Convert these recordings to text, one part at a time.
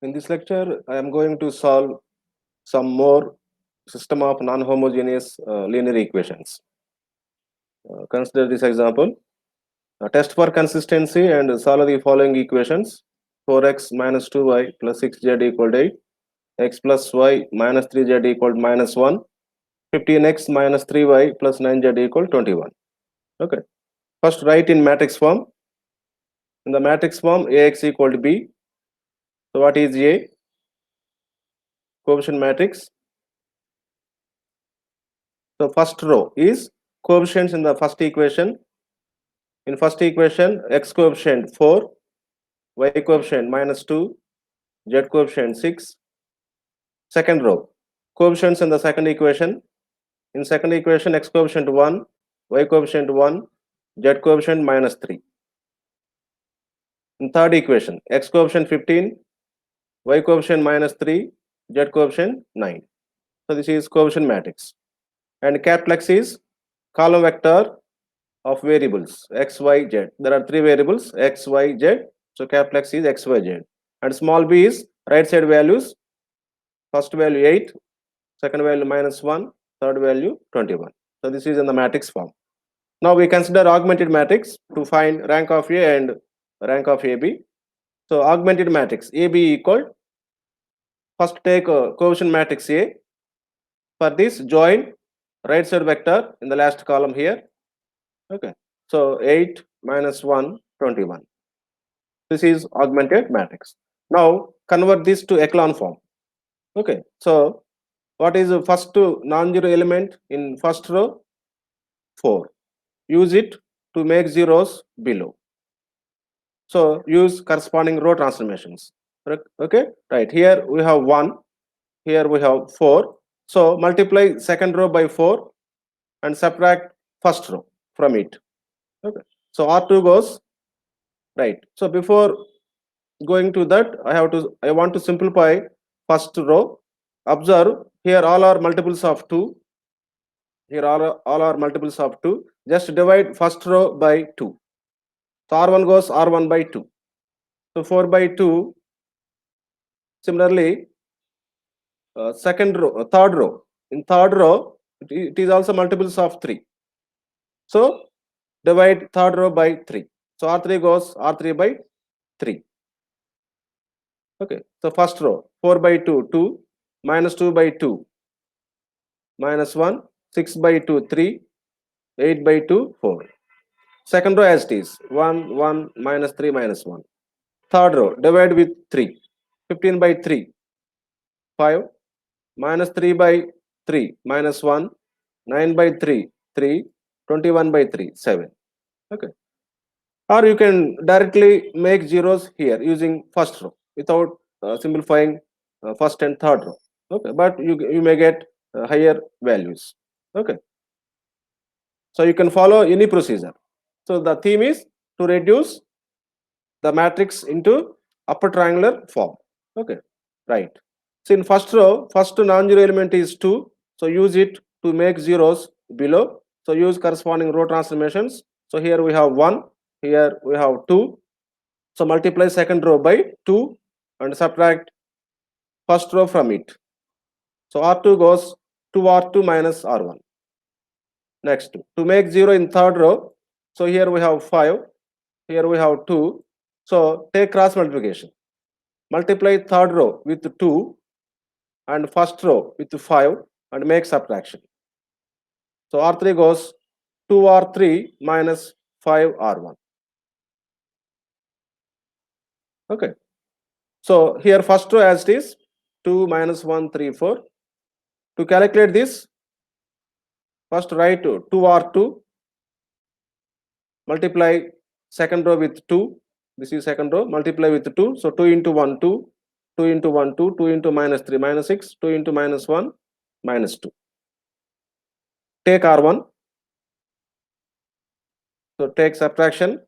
In this lecture, I am going to solve some more system of non-homogeneous linear equations. Consider this example. Test for consistency and solve the following equations. 4x minus 2y plus 6z equal to 8, x plus y minus 3z equal to minus 1, 15x minus 3y plus 9z equal to 21. Okay. First, write in matrix form. In the matrix form, ax equal to b. So what is A? Coefficient matrix. So first row is coefficients in the first equation. In first equation, x coefficient 4, y coefficient minus 2, z coefficient 6. Second row, coefficients in the second equation. In second equation, x coefficient 1, y coefficient 1, z coefficient minus 3. In third equation, x coefficient 15, y coefficient minus 3, z coefficient 9. So this is coefficient matrix. And capital X is column vector of variables x, y, z. There are three variables x, y, z. So capital X is x, y, z. And small b is right side values. First value 8, second value minus 1, third value 21. So this is in the matrix form. Now we consider augmented matrix to find rank of A and rank of AB. So augmented matrix AB equal, first take coefficient matrix A. For this, join right side vector in the last column here. Okay. So 8 minus 1, 21. This is augmented matrix. Now convert this to echelon form. Okay. So what is the first non-zero element in first row? 4. Use it to make zeros below. So use corresponding row transformations. Okay. Right. Here we have 1. Here we have 4. So multiply second row by 4 and subtract first row from it. Okay. So R2 goes right. So before going to that, I want to simplify first row. Observe here all are multiples of 2. Here all are multiples of 2. Just divide first row by 2. So R1 goes R1 by 2. So 4 by 2. Similarly, second row, third row. In third row, it is also multiples of 3. So divide third row by 3. So R3 goes R3 by 3. Okay. So first row 4 by 2, 2, minus 2 by 2, minus 1, 6 by 2, 3, 8 by 2, 4. Second row as it is 1, 1, minus 3, minus 1. Third row divide with 3. 15 by 3, 5, minus 3 by 3, minus 1, 9 by 3, 3, 21 by 3, 7. Okay. Or you can directly make zeros here using first row without simplifying first and third row. Okay. But you may get higher values. Okay. So you can follow any procedure. So the theme is to reduce the matrix into upper triangular form. Okay. Right. So in first row, first non-zero element is 2. So use it to make zeros below. So use corresponding row transformations. So here we have 1. Here we have 2. So multiply second row by 2 and subtract first row from it. So R2 goes 2R2 minus R1. Next, to make 0 in third row, so here we have 5, here we have 2. So take cross multiplication. Multiply third row with 2 and first row with 5 and make subtraction. So R3 goes 2R3 minus 5R1. Okay. So here first row as it is 2 minus 1, 3, 4. To calculate this, first write 2R2, multiply second row with 2. This is second row, multiply with 2. So 2 into 1, 2. 2 into 1, 2. 2 into minus 3, minus 6. 2 into minus 1, minus 2. Take R1. So take subtraction.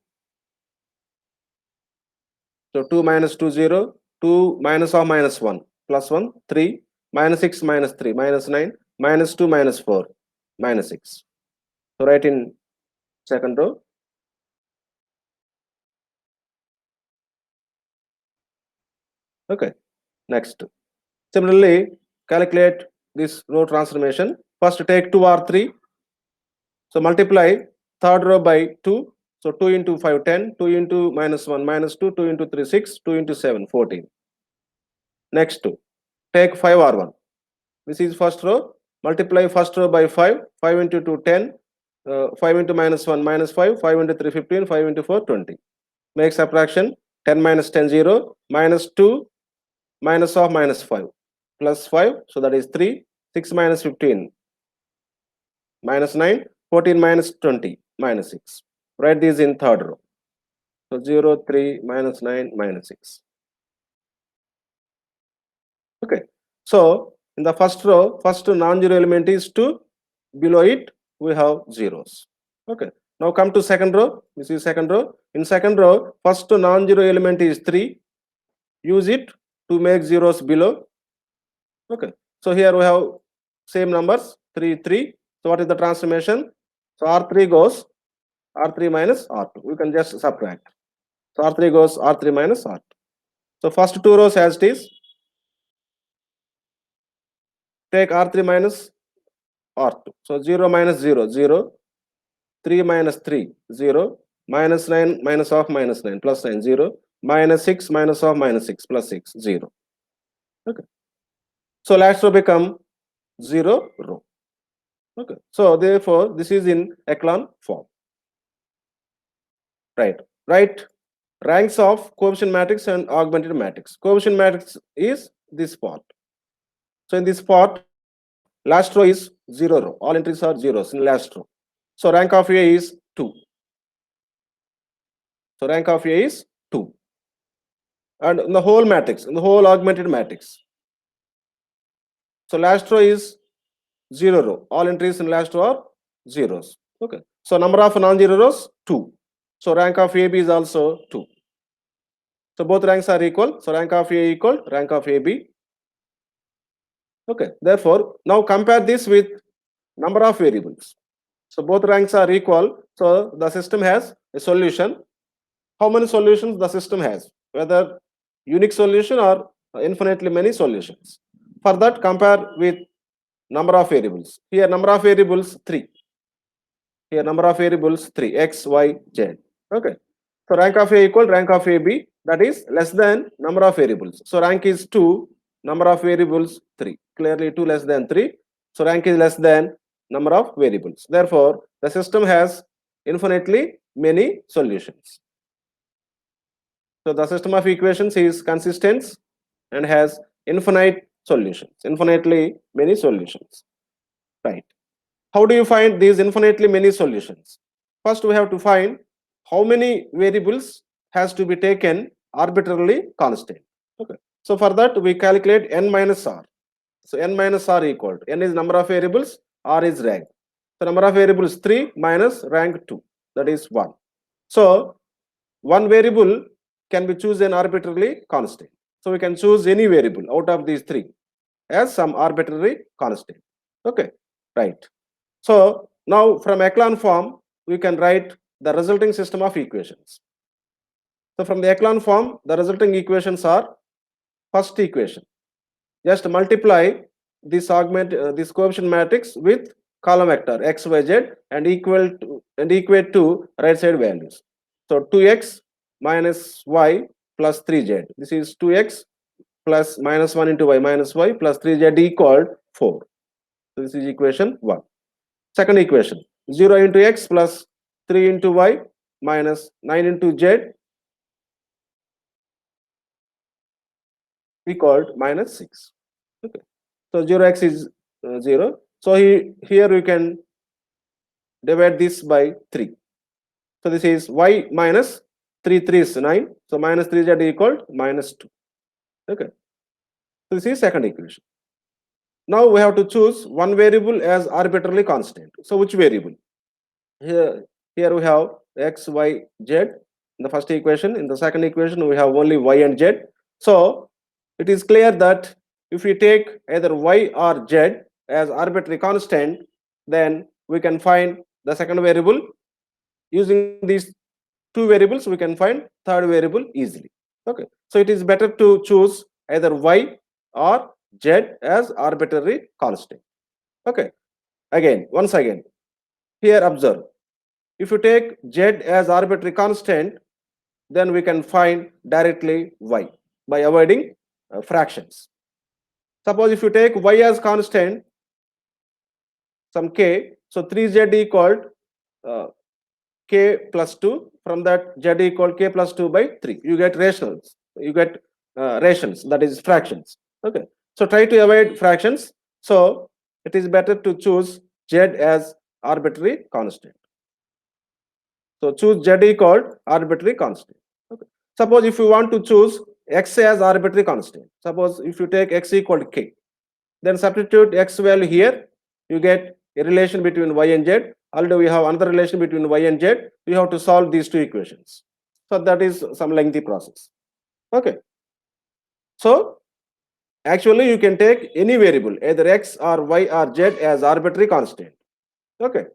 So 2 minus 2, 0. 2 minus or minus 1. Plus 1, 3. Minus 6, minus 3. Minus 9. Minus 2, minus 4. Minus 6. So write in second row. Okay. Next, similarly, calculate this row transformation. First, take 2R3. So multiply third row by 2. So 2 into 5, 10. 2 into minus 1, minus 2. 2 into 3, 6. 2 into 7, 14. Next, take 5R1. This is first row. Multiply first row by 5. 5 into 2, 10. 5 into minus 1, minus 5. 5 into 3, 15. 5 into 4, 20. Make subtraction. 10 minus 10, 0. Minus 2, minus of minus 5. Plus 5. So that is 3. 6 minus 15. Minus 9. 14 minus 20. Minus 6. Write these in third row. So 0, 3, minus 9, minus 6. Okay. So in the first row, first non-zero element is 2. Below it, we have zeros. Okay. Now come to second row. This is second row. In second row, first non-zero element is 3. Use it to make zeros below. Okay. So here we have same numbers, 3, 3. So what is the transformation? So R3 goes R3 minus R2. We can just subtract. So R3 goes R3 minus R2. So first two rows as it is. Take R3 minus R2. So 0 minus 0, 0. 3 minus 3, 0. Minus 9 minus of minus 9, plus 9, 0. Minus 6 minus of minus 6, plus 6, 0. Okay. So last row become 0 row. Okay. So therefore, this is in echelon form. Right. Right. Ranks of coefficient matrix and augmented matrix. Coefficient matrix is this part. So in this part, last row is 0 row. All entries are zeros in last row. So rank of A is 2. So rank of A is 2. And in the whole matrix, in the whole augmented matrix. So last row is 0 row. All entries in last row are zeros. Okay. So number of non-zero rows, 2. So rank of AB is also 2. So both ranks are equal. So rank of A equal rank of AB. Okay. Therefore, now compare this with number of variables. So both ranks are equal. So the system has a solution. How many solutions the system has? Whether unique solution or infinitely many solutions. For that, compare with number of variables. Here number of variables 3. Here number of variables 3, x, y, z. Okay. So rank of A equal rank of AB, that is less than number of variables. So rank is 2, number of variables 3. Clearly 2 less than 3. So rank is less than number of variables. Therefore, the system has infinitely many solutions. So the system of equations is consistent and has infinite solutions, infinitely many solutions. Right. How do you find these infinitely many solutions? First, we have to find how many variables has to be taken arbitrarily constant. Okay. So for that, we calculate n minus r. So n minus r equal to n is number of variables, r is rank. So number of variables 3 minus rank 2, that is 1. So one variable can be chosen arbitrarily constant. So we can choose any variable out of these 3 as some arbitrary constant. Okay, right. So now from echelon form, we can write the resulting system of equations. So from the echelon form, the resulting equations are first equation. Just multiply this this coefficient matrix with column vector x, y, z and equate to right side values. So 2x minus y plus 3z. This is 2x plus minus 1 into y minus y plus 3z equal 4. So this is equation 1. Second equation, 0 into x plus 3 into y minus 9 into z equal minus 6. Okay. So 0x is 0. So here we can divide this by 3. So this is y minus 3, 3 is 9. So minus 3z equal minus 2. Okay. So this is second equation. Now we have to choose one variable as arbitrarily constant. So which variable? Here we have x, y, z in the first equation. In the second equation, we have only y and z. So it is clear that if we take either y or z as arbitrary constant, then we can find the second variable. Using these two variables, we can find third variable easily. Okay. So it is better to choose either y or z as arbitrary constant. Okay, once again, here observe, if you take z as arbitrary constant, then we can find directly y by avoiding fractions. Suppose if you take y as constant, some k, so 3z equal uh, k plus 2, from that z equal k plus 2 by 3. You get rationals, you get rations, that is fractions. Okay, so try to avoid fractions. So it is better to choose z as arbitrary constant. So choose z equal arbitrary constant. Okay. Suppose if you want to choose x as arbitrary constant, suppose if you take x equal to k, then substitute x value here, you get a relation between y and z. Although we have another relation between y and z, we have to solve these two equations. So that is some lengthy process. Okay. So actually you can take any variable, either x or y or z, as arbitrary constant. Okay.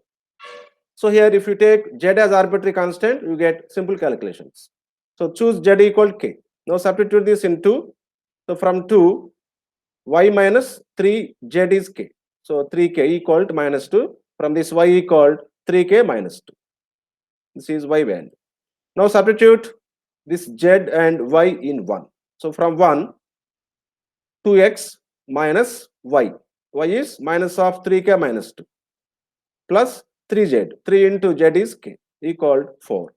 So here if you take z as arbitrary constant, you get simple calculations. So choose z equal k. Now substitute this in 2. So from 2, y minus 3z is k. So 3k equal to minus 2. From this y equal 3k minus 2. This is y value. Now substitute this z and y in 1. So from 1, 2x minus y. Y is minus of 3k minus 2 plus 3z. 3 into z is k equal 4.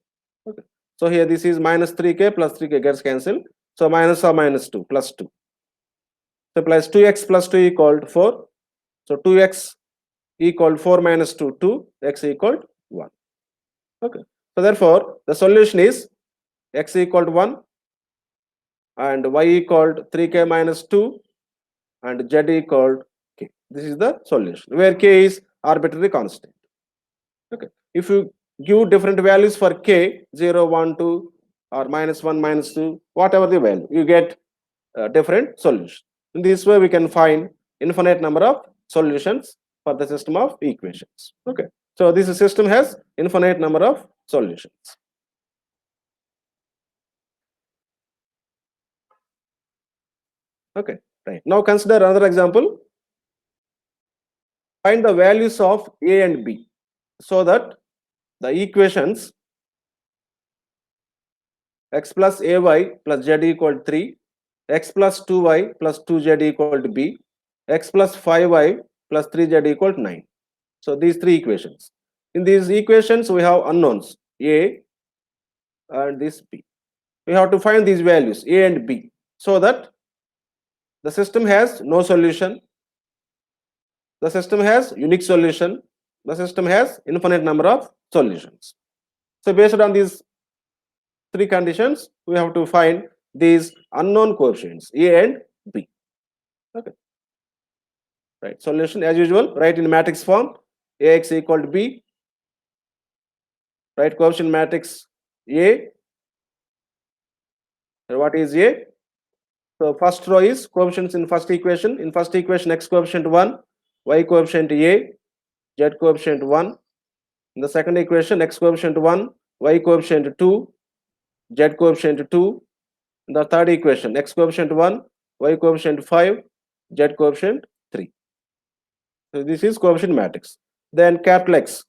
Okay. So here this is minus 3k plus 3k gets cancelled. So minus of minus 2 plus 2. So plus 2x plus 2 equal 4. So 2x equal 4 minus 2, 2, x equal 1. Okay. So therefore, the solution is x equal to 1 and y equal to 3k minus 2 and z equal to k. This is the solution, where k is arbitrary constant. Okay. If you give different values for k, 0, 1, 2 or minus 1, minus 2, whatever the value, you get different solutions. In this way, we can find infinite number of solutions for the system of equations. Okay. So this system has infinite number of solutions. Okay, right. Now consider another example. Find the values of a and b so that the equations x plus ay plus z equal to 3, x plus 2y plus 2z equal to b, x plus 5y plus 3z equal to 9. So these three equations. In these equations, we have unknowns a and this b. We have to find these values a and b so that the system has no solution, the system has unique solution, the system has infinite number of solutions. So based on these three conditions, we have to find these unknown coefficients a and b. Okay, right. Solution as usual, write in matrix form, ax equal to b, write coefficient matrix a. What is a? So first row is coefficients in first equation. In first equation, x coefficient 1, y coefficient a, z coefficient 1. In the second equation, x coefficient 1, y coefficient 2, z coefficient 2. In the third equation, x coefficient 1, y coefficient 5, z coefficient 3. So this is coefficient matrix. Then capital X,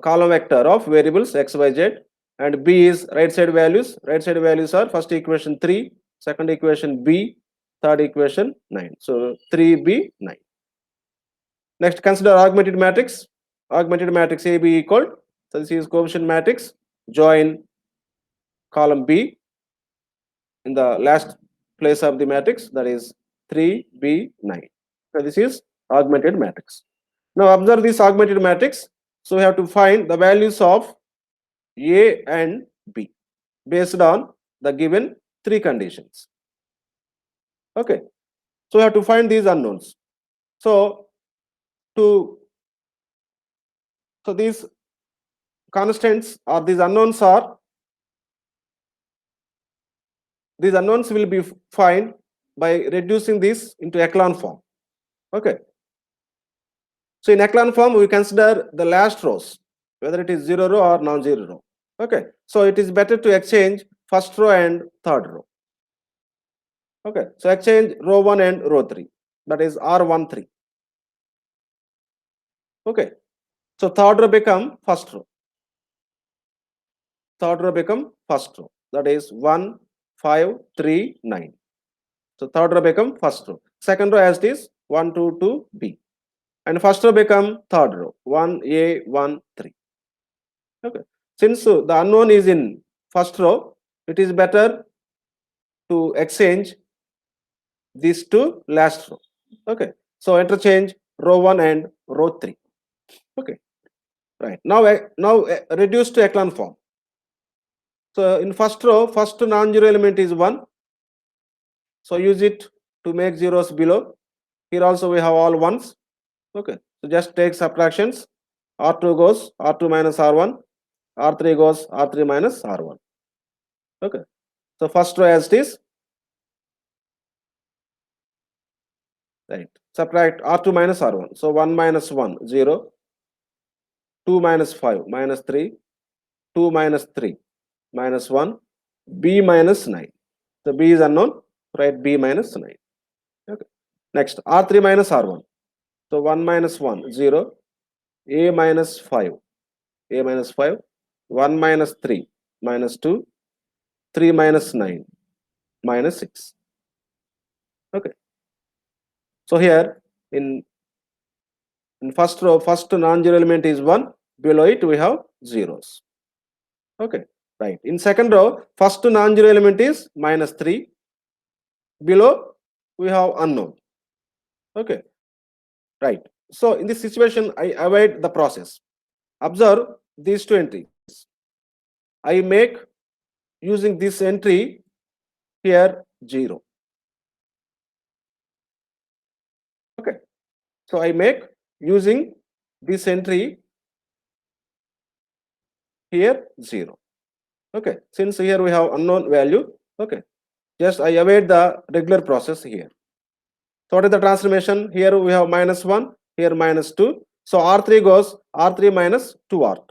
column vector of variables x, y, z, and b is right side values. Right side values are first equation 3, second equation b, third equation 9. So 3b 9. Next, consider augmented matrix. Augmented matrix AB equal. So this is coefficient matrix. Join column B in the last place of the matrix, that is 3b9. So this is augmented matrix. Now observe this augmented matrix. So we have to find the values of A and B based on the given three conditions. Okay. So we have to find these unknowns. So these constants or these unknowns will be found by reducing this into echelon form. Okay. So in echelon form, we consider the last rows, whether it is zero row or non-zero row. Okay. So it is better to exchange first row and third row. Okay, so exchange row 1 and row 3, that is R13. Okay, so third row become first row. Third row become first row, that is 1, 5, 3, 9. So third row become first row. Second row as it is 1, 2, 2, B. And first row become third row, 1A, 1, 3. Okay. Since the unknown is in first row, it is better to exchange these two last row. Okay. So interchange row 1 and row 3. Okay. Right. Now reduce to echelon form. So in first row, first non-zero element is 1. So use it to make zeros below. Here also we have all ones. Okay. So just take subtractions. R2 goes R2 minus R1. R3 goes R3 minus R1. Okay. So first row as it is. Right. Subtract R2 minus R1. So 1 minus 1, 0. 2 minus 5, minus 3. 2 minus 3, minus 1. B minus 9. So B is unknown. Write B minus 9. Okay. Next, R3 minus R1. So 1 minus 1, 0. A minus 5. A minus 5. 1 minus 3, minus 2. 3 minus 9, minus 6. Okay. So here in first row, first non-zero element is 1. Below it we have zeros. Okay. Right. In second row, first non-zero element is minus 3. Below we have unknown. Okay. Right. So in this situation, I avoid the process. Observe these two entries. I make using this entry here 0. Okay. So I make using this entry here 0. Okay. Since here we have unknown value. Okay. Just I avoid the regular process here. So what is the transformation? Here we have minus 1, here minus 2. So R3 goes R3 minus 2R2.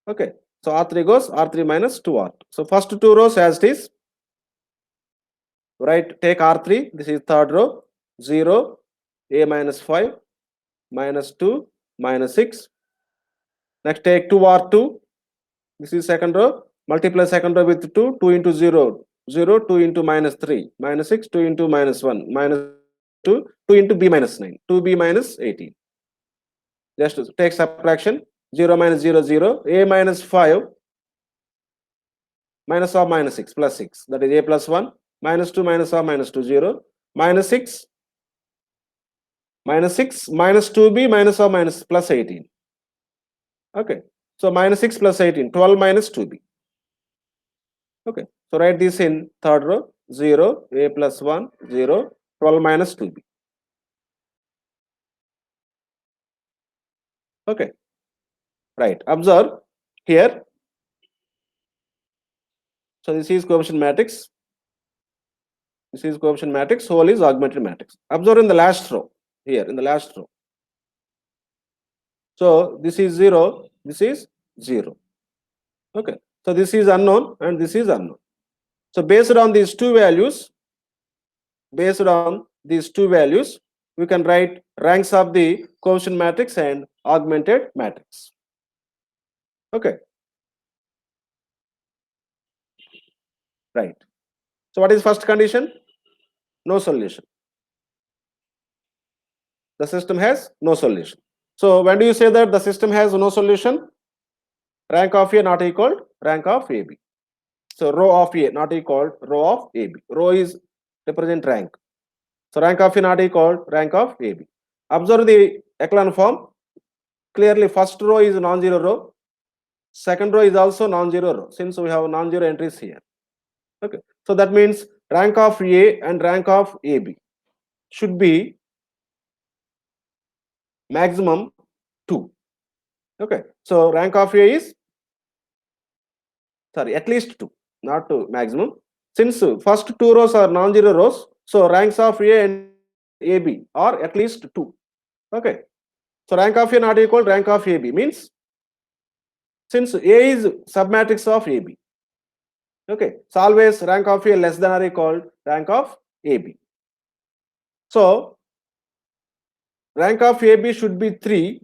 Okay. So R3 goes R3 minus 2R2. So first two rows as it is. Right. Take R3. This is third row. 0, A minus 5, minus 2, minus 6. Next take 2R2. This is second row. Multiply second row with 2. 2 into 0. 0, 2 into minus 3. Minus 6, 2 into minus 1. Minus 2, 2 into B minus 9. 2B minus 18. Just take subtraction. 0 minus 0, 0. A minus 5 minus of minus 6 plus 6. That is A plus 1. Minus 2 minus of minus 2, 0. Minus 6 minus 6 minus 2B minus of minus plus 18. Okay. So minus 6 plus 18. 12 minus 2B. Okay. So write this in third row. 0. A plus 1. 0. 12 minus 2B. Okay. Right. Observe here. So this is coefficient matrix. This is coefficient matrix. Whole is augmented matrix. Observe in the last row. Here in the last row. So this is 0. This is 0. Okay. So this is unknown and this is unknown. So based on these two values, we can write ranks of the coefficient matrix and augmented matrix. Okay. Right. So what is first condition? No solution. The system has no solution. So when do you say that the system has no solution? Rank of A not equal rank of AB. So row of A not equal row of AB. Row is represent rank. So rank of A not equal rank of AB. Observe the echelon form. Clearly first row is non-zero row. Second row is also non-zero row since we have non-zero entries here. Okay. So that means rank of A and rank of AB should be maximum 2. Okay. So rank of A is at least 2, not 2 maximum. Since first two rows are non-zero rows, so ranks of A and AB are at least 2. Okay. So rank of A not equal rank of AB means since A is submatrix of AB. Okay, so always rank of A less than or equal rank of AB. So rank of AB should be 3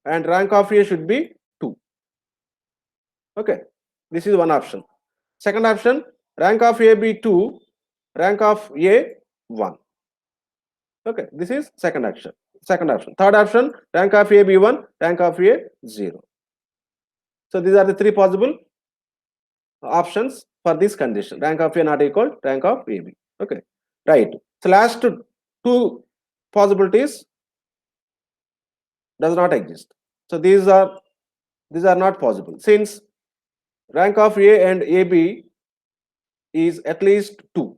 and rank of A should be 2. Okay, this is one option. Second option, rank of A be 2, rank of A 1. Okay, this is second option. Third option, rank of A be 1, rank of A 0. So these are the three possible options for this condition. Rank of A not equal rank of AB. Okay, right. So last two possibilities does not exist. So these are not possible since rank of A and AB is at least 2.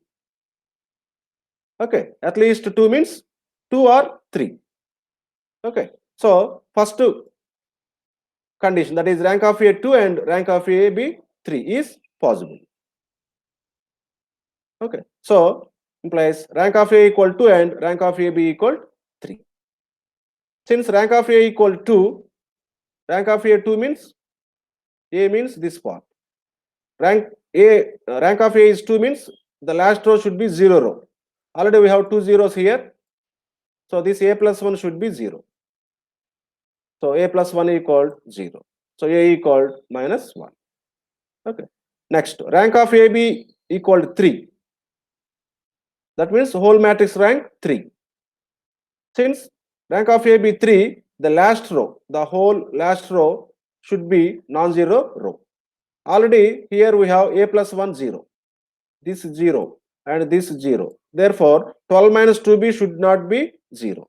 Okay, at least 2 means 2 or 3. Okay, so first condition, that is rank of A 2 and rank of A be 3 is possible. Okay, so implies rank of A equal 2 and rank of A be equal 3. Since rank of A equal 2, rank of A 2 means A means this part. Rank of A is 2 means the last row should be 0 row. Already we have 2 zeros here. So this A plus 1 should be 0. So A plus 1 equal 0. So A equal minus 1. Okay. Next, rank of AB equal 3. That means whole matrix rank 3. Since rank of AB 3, the last row, the whole last row should be non-zero row. Already here we have A plus 1 0. This 0 and this 0. Therefore, 12 minus 2b should not be 0.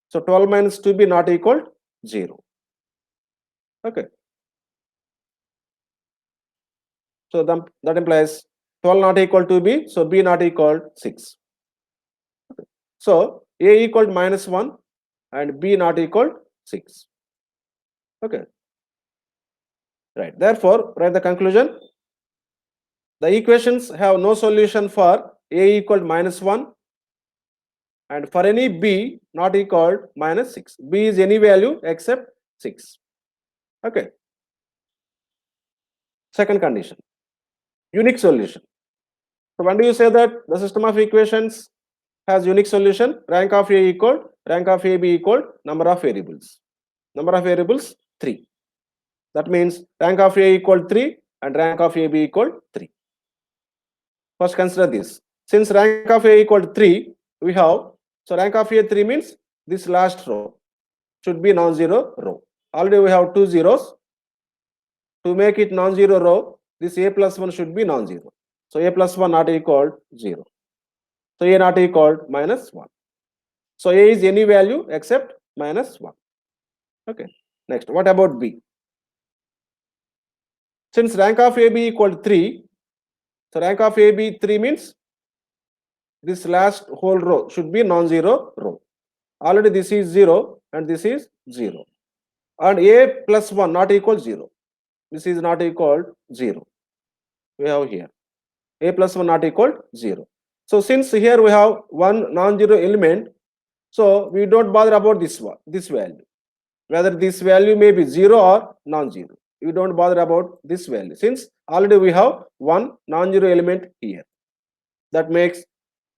So 12 minus 2b not equal 0. Okay. So that implies 12 not equal to b, so b not equal 6. Okay. So a equal minus 1 and b not equal 6. Okay. Right. Therefore, write the conclusion. The equations have no solution for a equal minus 1 and for any b not equal minus 6. B is any value except 6. Okay. Second condition, unique solution. So when do you say that the system of equations has unique solution? Rank of A equal, rank of AB equal number of variables. Number of variables 3. That means rank of A equal 3 and rank of AB equal 3. First consider this. Since rank of A equal 3, we have, so rank of A 3 means this last row should be non-zero row. Already we have 2 zeros. To make it non-zero row, this A plus 1 should be non-zero. So A plus 1 not equal 0. So A not equal minus 1. So A is any value except minus 1. Okay. Next, what about B? Since rank of AB equal 3, so rank of AB 3 means this last whole row should be non-zero row. Already this is 0 and this is 0. And A plus 1 not equal 0. This is not equal 0. We have here A plus 1 not equal 0. So since here we have one non-zero element, so we don't bother about this value. Whether this value may be 0 or non-zero. We don't bother about this value since already we have one non-zero element here. That makes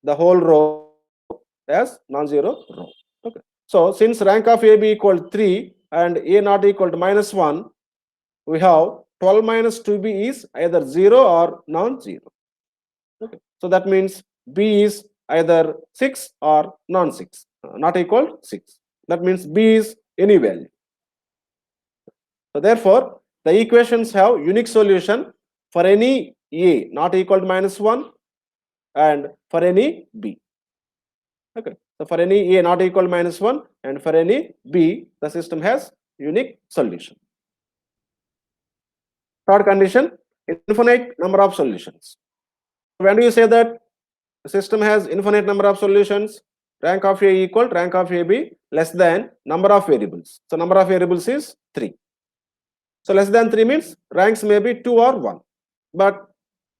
the whole row as non-zero row. Okay. So since rank of AB equal 3 and A not equal to minus 1, we have 12 minus 2b is either 0 or non-zero. Okay. So that means B is either 6 or non-6, not equal 6. That means B is any value. So therefore, the equations have unique solution for any A not equal to minus 1 and for any B. Okay. So for any A not equal to minus 1 and for any B, the system has unique solution. Third condition, infinite number of solutions. When do you say that the system has infinite number of solutions? Rank of A equal rank of AB less than number of variables. So number of variables is 3. So less than 3 means ranks may be 2 or 1. But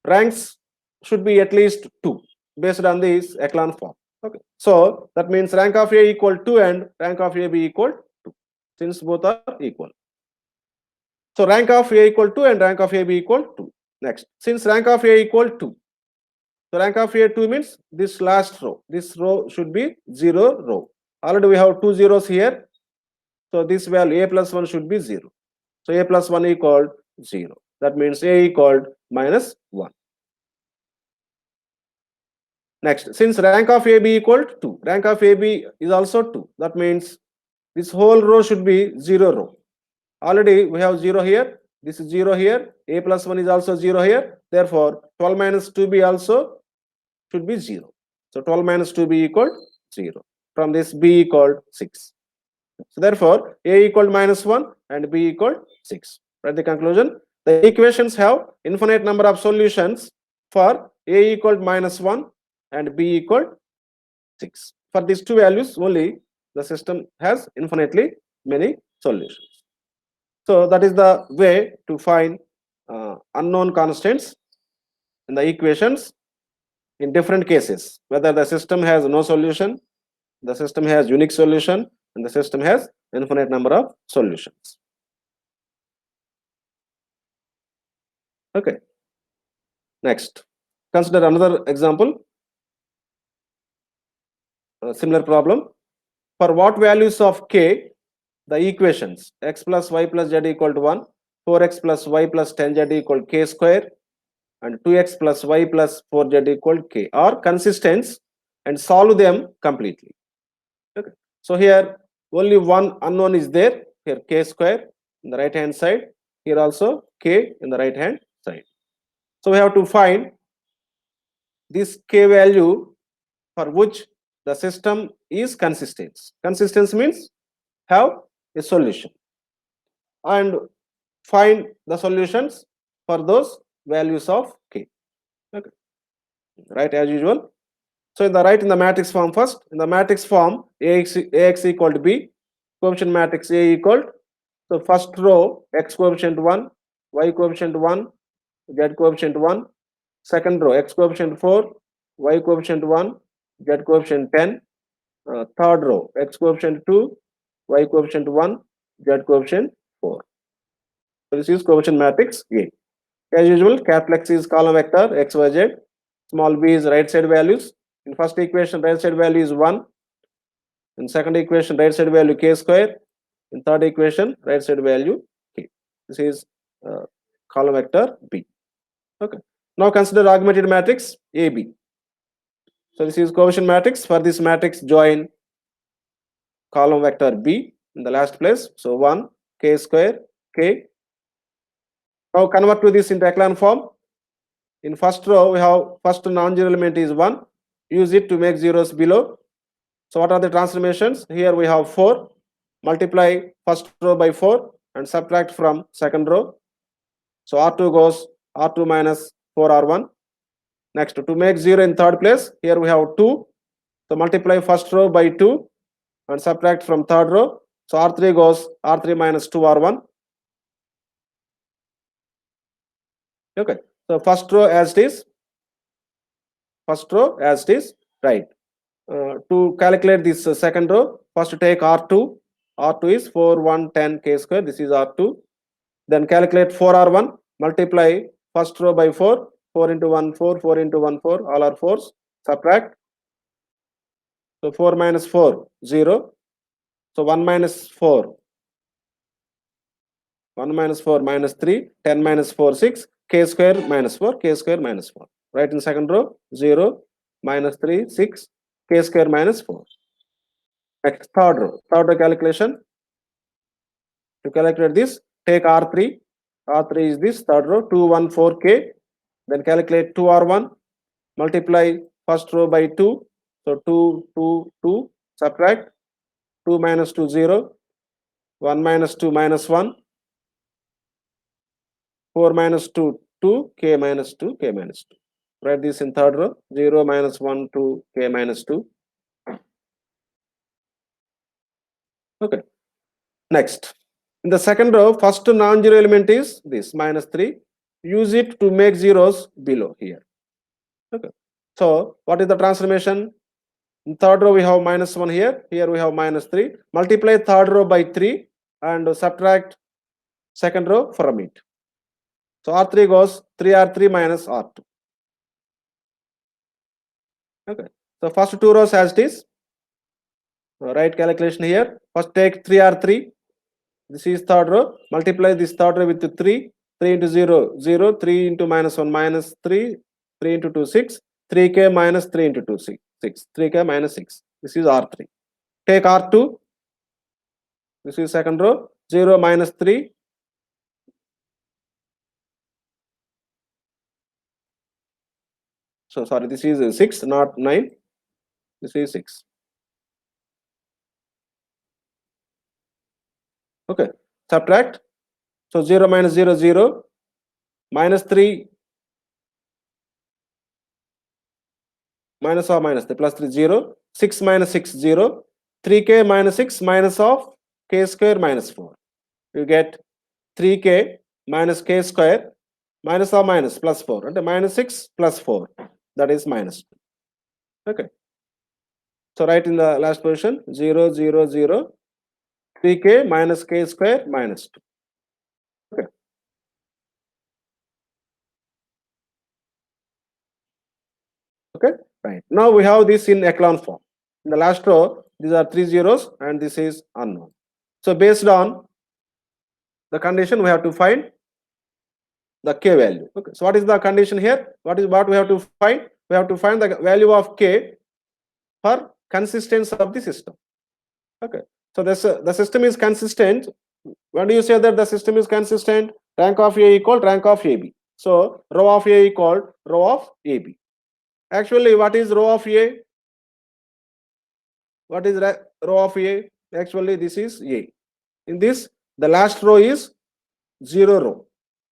ranks should be at least 2 based on this echelon form. Okay. So that means rank of A equal 2 and rank of AB equal 2 since both are equal. So rank of A equal 2 and rank of AB equal 2. Next, since rank of A equal 2, so rank of A 2 means this last row. This row should be 0 row. Already we have two zeros here. So this value A plus 1 should be 0. So A plus 1 equal 0. That means A equal minus 1. Next, since rank of AB equal to 2, rank of AB is also 2. That means this whole row should be 0 row. Already we have 0 here. This is 0 here. A plus 1 is also 0 here. Therefore, 12 minus 2b also should be 0. So 12 minus 2b equal 0. From this b equal 6. So therefore, A equal minus 1 and b equal 6. Right, the conclusion. The equations have infinite number of solutions for A equal minus 1 and b equal 6. For these two values only, the system has infinitely many solutions. So that is the way to find unknown constants in the equations in different cases, whether the system has no solution, the system has unique solution, and the system has infinite number of solutions. Okay. Next, consider another example, a similar problem. For what values of k, the equations x plus y plus z equal to 1, 4x plus y plus 10z equal k square, and 2x plus y plus 4z equal k are consistent, and solve them completely. Okay. So here only one unknown is there, here k square in the right hand side, here also k in the right hand side. So we have to find this k value for which the system is consistent. Consistence means have a solution, and find the solutions for those values of k. Okay. Right, as usual. So in the right in the matrix form first. In the matrix form, ax equal to b, coefficient matrix A equal. So first row x coefficient 1, y coefficient 1, z coefficient 1. Second row x coefficient 4, y coefficient 1, z coefficient 10. Third row x coefficient 2, y coefficient 1, z coefficient 4. So this is coefficient matrix A. As usual, capital X is column vector x, y, z. Small b is right side values. In first equation, right side value is 1. In second equation, right side value k square. In third equation, right side value k. This is column vector B. Okay. Now consider augmented matrix AB. So this is coefficient matrix. For this matrix, join column vector B in the last place. So 1 k square k. Now convert to this into echelon form. In first row, we have first non-zero element is 1. Use it to make zeros below. So what are the transformations? Here we have 4. Multiply first row by 4 and subtract from second row. So R2 goes R2 minus 4R1. Next, to make 0 in third place, here we have 2. So multiply first row by 2 and subtract from third row. So R3 goes R3 minus 2R1. Okay. So first row as it is. First row as it is. Right. To calculate this second row, first take R2. R2 is 4, 1, 10 k square. This is R2. Then calculate 4R1. Multiply first row by 4. 4 into 1, 4. 4 into 1, 4. All are 4s. Subtract. So 4 minus 4, 0. So 1 minus 4. 1 minus 4 minus 3. 10 minus 4, 6. K square minus 4. K square minus 4. Right in second row, 0. Minus 3, 6. K square minus 4. Next, third row. Third row calculation. To calculate this, take R3. R3 is this third row, 2, 1, 4 k. Then calculate 2R1. Multiply first row by 2. So 2, 2, 2. Subtract. 2 minus 2, 0. 1 minus 2 minus 1. 4 minus 2, 2. K minus 2, K minus 2. Write this in third row. 0 minus 1, 2, K minus 2. Okay. Next. In the second row, first non-zero element is this minus 3. Use it to make zeros below here. Okay. So what is the transformation? In third row we have minus 1 here. Here we have minus 3. Multiply third row by 3 and subtract second row from it. So R3 goes 3R3 minus R2. Okay. So first two rows as it is. Write calculation here. First take 3R3. This is third row. Multiply this third row with 3. 3 into 0, 0. 3 into minus 1, minus 3. 3 into 2, 6. 3k minus 3 into 2, 6. 3k minus 6. This is R3. Take R2. This is second row. 0 minus 3. So sorry, this is 6, not 9. This is 6. Okay. Subtract. So 0 minus 0, 0. Minus 3. Minus or minus 3 plus 3, 0. 6 minus 6, 0. 3k minus 6 minus of k square minus 4. You get 3k minus k square minus or minus plus 4. And minus 6 plus 4. That is minus 2. Okay. So write in the last position 0, 0, 0. 3k minus k square minus 2. Okay. Okay. Right. Now we have this in echelon form. In the last row, these are 3 zeros and this is unknown. So based on the condition, we have to find the k value. Okay. So what is the condition here? What we have to find? We have to find the value of k for consistency of the system. Okay. So the system is consistent. When do you say that the system is consistent? Rank of A equal rank of AB. So row of A equal row of AB. Actually, what is row of A? What is row of A? Actually, this is A. In this, the last row is 0 row.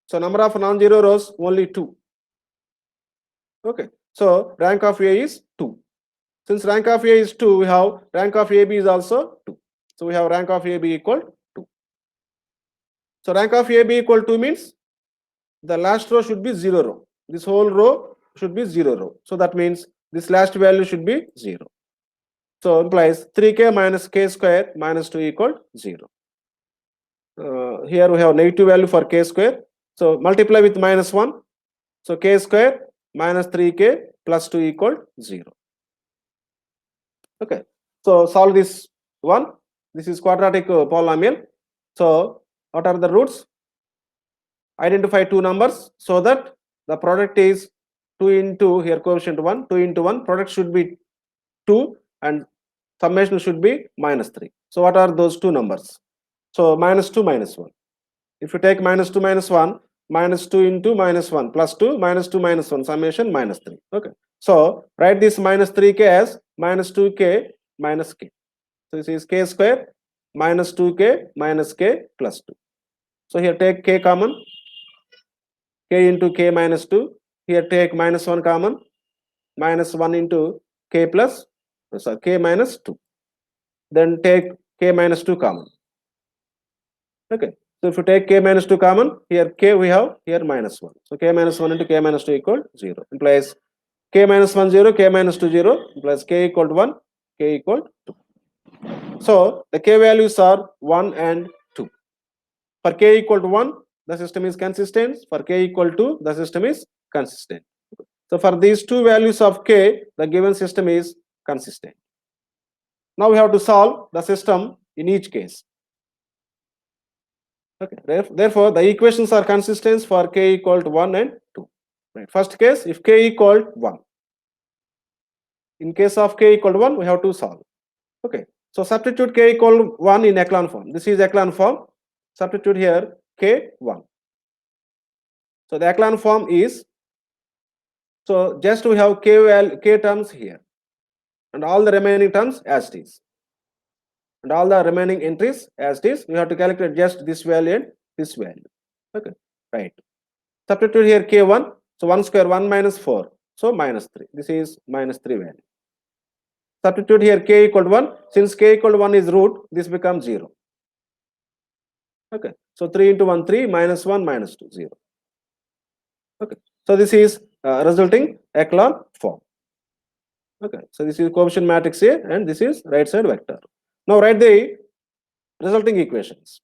So number of non-zero rows only 2. Okay. So rank of A is 2. Since rank of A is 2, we have rank of AB is also 2. So we have rank of AB equal 2. So rank of AB equal 2 means the last row should be 0 row. This whole row should be 0 row. So that means this last value should be 0. So implies 3k minus k square minus 2 equal 0. Here we have negative value for k square. So multiply with minus 1. So k square minus 3k plus 2 equal 0. Okay. So solve this one. This is quadratic polynomial. So what are the roots? Identify two numbers so that the product is 2 into here coefficient 1, 2 into 1. Product should be 2 and summation should be minus 3. So what are those two numbers? So minus 2 minus 1. If you take minus 2 minus 1, minus 2 into minus 1 plus 2 minus 2 minus 1 summation minus 3. Okay. So write this minus 3k as minus 2k minus k. So this is k square minus 2k minus k plus 2. So here take k common, k into k minus 2. Here take minus 1 common, minus 1 into k plus, sorry, k minus 2. Then take k minus 2 common. Okay. So if you take k minus 2 common, here k we have, here minus 1. So k minus 1 into k minus 2 equal 0. Implies k minus 1 0, k minus 2 0, implies k equal to 1, k equal to 2. So the k values are 1 and 2. For k equal to 1, the system is consistent. For k equal to, the system is consistent. So for these two values of k, the given system is consistent. Now we have to solve the system in each case. Okay. Therefore, the equations are consistent for k equal to 1 and 2. Right. First case, if k equal 1. In case of k equal to 1, we have to solve. Okay. So substitute k equal 1 in echelon form. This is echelon form. Substitute here k 1. So the echelon form is, so just we have k terms here and all the remaining terms as it is. And all the remaining entries as it is, we have to calculate just this value and this value. Okay, right. Substitute here k1. So 1 square 1 minus 4. So minus 3. This is minus 3 value. Substitute here k equal to 1. Since k equal to 1 is root, this becomes 0. Okay. So 3 into 1, 3, minus 1, minus 2, 0. Okay. So this is resulting echelon form. Okay. So this is coefficient matrix A and this is right side vector. Now write the resulting equations.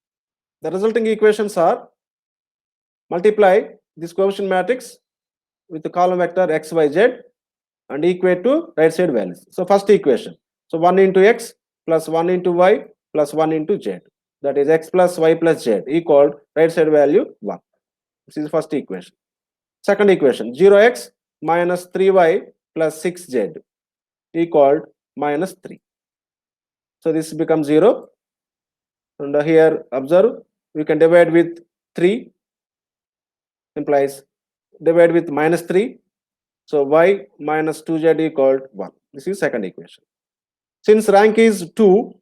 The resulting equations are multiply this coefficient matrix with the column vector x, y, z and equate to right side values. So first equation. So 1 into x plus 1 into y plus 1 into z. That is x plus y plus z equal right side value 1. This is first equation. Second equation 0x minus 3y plus 6z equal minus 3. So this becomes 0. And here observe, we can divide with 3, implies divide with minus 3. So y minus 2z equal 1. This is second equation. Since rank is 2,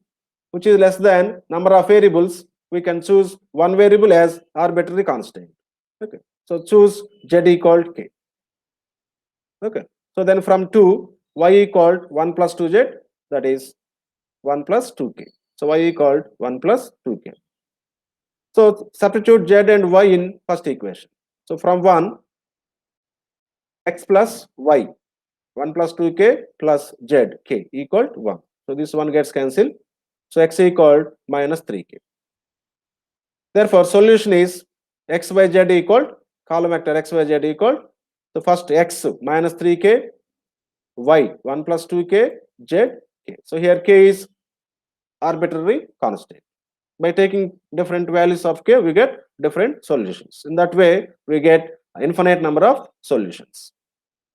which is less than number of variables, we can choose one variable as arbitrary constant. Okay. So choose z equal k. Okay. So then from 2, y equal 1 plus 2z, that is 1 plus 2k. So y equal 1 plus 2k. So substitute z and y in first equation. So from 1, x plus y, 1 plus 2k plus z, k equal to 1. So this one gets cancelled. So x equal minus 3k. Therefore, solution is x by z equal, column vector x by z equal, so first x minus 3k, y 1 plus 2k, z k. So here k is arbitrary constant. By taking different values of k, we get different solutions. In that way, we get infinite number of solutions.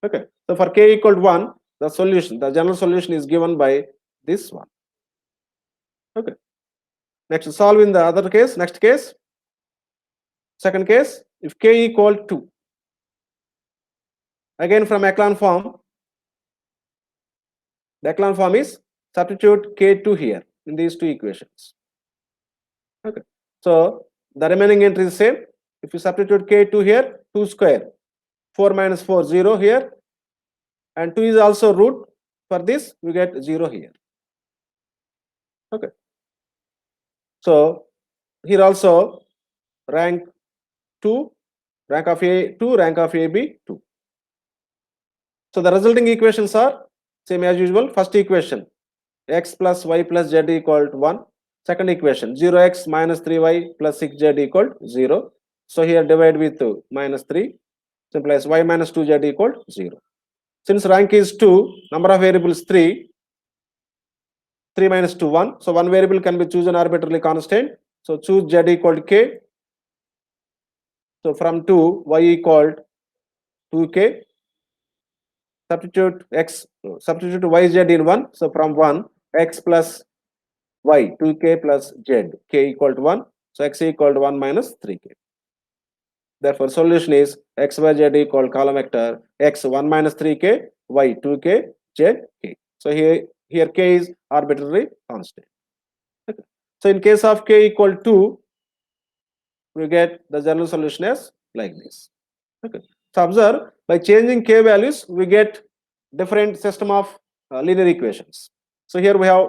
Okay. So for k equal to 1, the solution, the general solution is given by this one. Okay. Next, solve in the other case. Next case. Second case, if k equal 2. Again from echelon form, the echelon form is substitute k2 here in these two equations. Okay. So the remaining entry is same. If you substitute k2 here, 2 square, 4 minus 4, 0 here, and 2 is also root. For this, we get 0 here. Okay. So here also rank 2, rank of A 2, rank of AB 2. So the resulting equations are same as usual. First equation, x plus y plus z equal to 1. Second equation, 0x minus 3y plus 6z equal to 0. So here divide with minus 3, simplifies y minus 2z equal to 0. Since rank is 2, number of variables 3, 3 minus 2, 1. So one variable can be chosen arbitrarily constant. So choose z equal to k. So from 2, y equal to 2k. Substitute x, substitute yz in 1. So from 1, x plus y, 2k plus z, k equal to 1. So x equal to 1 minus 3k. Therefore, solution is x by z equal column vector x 1 minus 3k, y 2k, z k. So here k is arbitrary constant. Okay. So in case of k equal 2, we get the general solution as like this. Okay. So observe, by changing k values, we get different system of linear equations. So here we have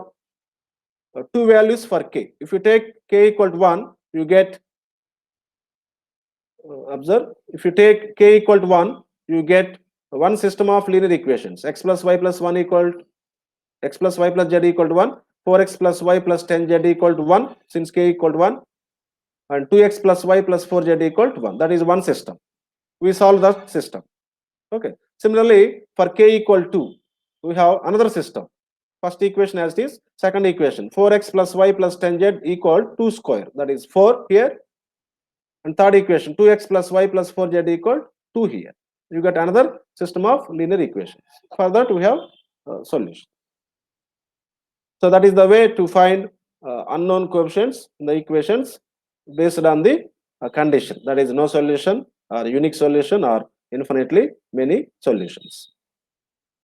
two values for k. If you take k equal to 1, you get, observe, if you take k equal to 1, you get one system of linear equations. X plus y plus 1 equal to, x plus y plus z equal to 1, 4x plus y plus 10z equal to 1, since k equal to 1, and 2x plus y plus 4z equal to 1. That is one system. We solve that system. Okay. Similarly, for k equal to, we have another system. First equation as this, second equation, 4x plus y plus 10z equal 2 square. That is 4 here. And third equation, 2x plus y plus 4z equal 2 here. You get another system of linear equations. For that, we have solution. So that is the way to find unknown coefficients in the equations based on the condition. That is no solution or unique solution or infinitely many solutions.